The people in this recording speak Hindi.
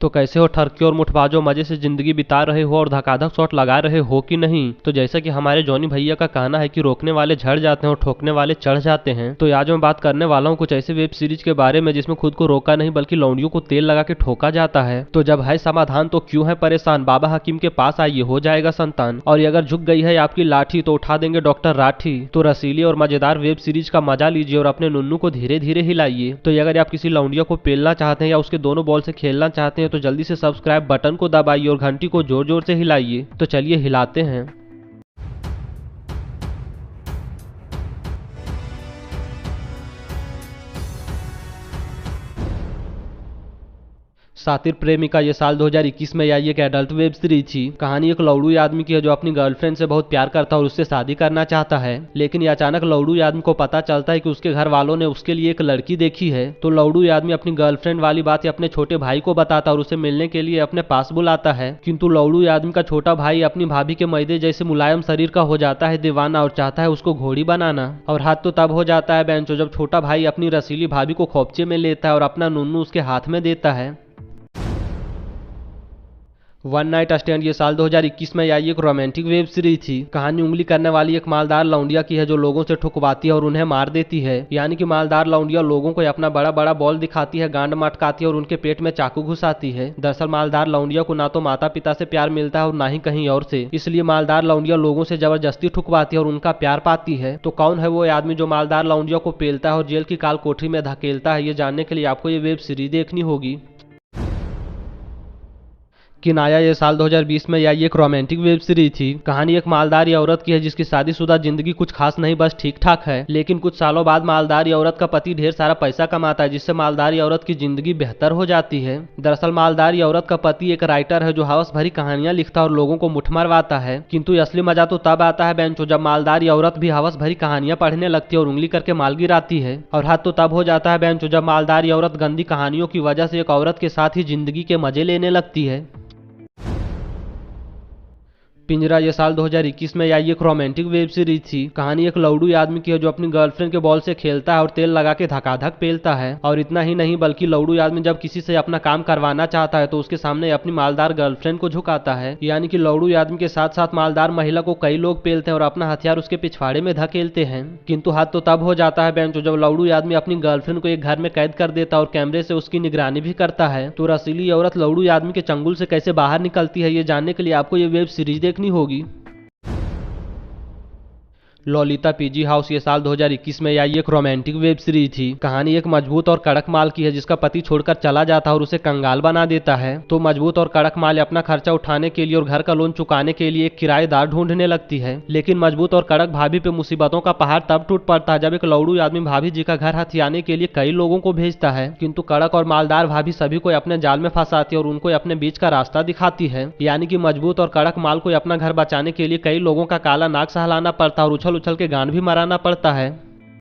तो कैसे हो ठरके और मुठबाजो, मजे से जिंदगी बिता रहे हो और धकाधक शॉट लगा रहे हो कि नहीं। तो जैसा कि हमारे जॉनी भैया का कहना है कि रोकने वाले झड़ जाते हैं और ठोकने वाले चढ़ जाते हैं, तो आज मैं बात करने वाला हूँ कुछ ऐसे वेब सीरीज के बारे में जिसमें खुद को रोका नहीं बल्कि लौंडियों को तेल लगा के ठोका जाता है। तो जब है समाधान तो क्यों है परेशान, बाबा हकीम के पास आइए, हो जाएगा संतान। और ये अगर झुक गई है आपकी लाठी तो उठा देंगे डॉक्टर राठी। तो रसीली और मजेदार वेब सीरीज का मजा लीजिए और अपने नुन्नू को धीरे धीरे हिलाइए। तो अगर आप किसी लौंडिया को पेलना चाहते हैं या उसके दोनों बॉल से खेलना चाहते हैं तो जल्दी से सब्सक्राइब बटन को दबाइए और घंटी को जोर जोर से हिलाइए। तो चलिए हिलाते हैं। सातिर प्रेमिका ये साल 2021 में आई एक एडल्ट वेब सीरीज थी। कहानी एक लौड़ू आदमी की है जो अपनी गर्लफ्रेंड से बहुत प्यार करता है और उससे शादी करना चाहता है। लेकिन ये अचानक लौड़ू आदमी को पता चलता है कि उसके घर वालों ने उसके लिए एक लड़की देखी है। तो लौड़ू आदमी अपनी गर्लफ्रेंड वाली बात अपने छोटे भाई को बताता है और उसे मिलने के लिए अपने पास बुलाता है। किंतु लौड़ू आदमी का छोटा भाई अपनी भाभी के मैदे जैसे मुलायम शरीर का हो जाता है दीवाना और चाहता है उसको घोड़ी बनाना। और हाथ तो तब हो जाता है बेंचो जब छोटा भाई अपनी रसीली भाभी को खोपचे में लेता है और अपना नुन्नू उसके हाथ में देता है। वन नाइट स्टैंड ये साल 2021 में आई एक रोमांटिक वेब सीरीज थी। कहानी उंगली करने वाली एक मालदार लौंडिया की है जो लोगों से ठुकवाती है और उन्हें मार देती है। यानी कि मालदार लौंडिया लोगों को अपना बड़ा बड़ा बॉल दिखाती है, गांड मटकाती है और उनके पेट में चाकू घुसाती है। दरअसल मालदार लौंडिया को ना तो माता पिता से प्यार मिलता है और ना ही कहीं और से, इसलिए मालदार लौंडिया लोगों से जबरदस्ती ठुकवाती है और उनका प्यार पाती है। तो कौन है वो आदमी जो मालदार लौंडिया को पेलता है और जेल की काल कोठरी में धकेलता है, ये जानने के लिए आपको ये वेब सीरीज देखनी होगी। किनाया ये साल 2020 में आई एक रोमांटिक वेब सीरीज थी। कहानी एक मालदार औरत की है जिसकी शादीशुदा जिंदगी कुछ खास नहीं, बस ठीक ठाक है। लेकिन कुछ सालों बाद मालदार औरत का पति ढेर सारा पैसा कमाता है जिससे मालदार औरत की जिंदगी बेहतर हो जाती है। दरअसल मालदार औरत का पति एक राइटर है जो हवस भरी कहानियां लिखता है और लोगों को मुठ मरवाता है। किंतु असली मजा तो तब आता है बेंचो जब मालदार औरत भी हवस भरी कहानियां पढ़ने लगती है और उंगली करके माल गिराती है। और हाथ तो तब हो जाता है बेंचो जब मालदार औरत गंदी कहानियों की वजह से एक औरत के साथ ही जिंदगी के मजे लेने लगती है। पिंजरा ये साल 2021 में आई एक रोमांटिक वेब सीरीज थी। कहानी एक लौड़ू आदमी की है जो अपनी गर्लफ्रेंड के बॉल से खेलता है और तेल लगा के धकाधक पेलता है। और इतना ही नहीं बल्कि लौड़ू आदमी जब किसी से अपना काम करवाना चाहता है तो उसके सामने अपनी मालदार गर्लफ्रेंड को झुकाता है। यानी कि लौड़ू आदमी के साथ साथ मालदार महिला को कई लोग पेलते हैं और अपना हथियार उसके पिछवाड़े में धकेलते हैं। किंतु हाथ तो तब हो जाता है बेंचो जब लौड़ू आदमी अपनी गर्लफ्रेंड को एक घर में कैद कर देता है और कैमरे से उसकी निगरानी भी करता है। तो रसीली औरत लौड़ू आदमी के चंगुल से कैसे बाहर निकलती है, ये जानने के लिए आपको ये वेब सीरीज देखनी होगी। लॉलिता पीजी हाउस ये साल 2021 में आई एक रोमांटिक वेब सीरीज थी। कहानी एक मजबूत और कड़क माल की है जिसका पति छोड़कर चला जाता है और उसे कंगाल बना देता है। तो मजबूत और कड़क माल अपना खर्चा उठाने के लिए और घर का लोन चुकाने के लिए एक किराएदार ढूंढने लगती है। लेकिन मजबूत और कड़क भाभी पे मुसीबतों का पहाड़ तब टूट पड़ता है जब एक लौड़ू आदमी भाभी जी का घर हथियाने के लिए कई लोगों को भेजता है। किंतु कड़क और मालदार भाभी सभी को अपने जाल में फंसाती है और उनको अपने बीच का रास्ता दिखाती है। यानी कि मजबूत और कड़क माल को अपना घर बचाने के लिए कई लोगों का काला नाक सहलाना पड़ता है और उछल उछल के गान भी मराना पड़ता है।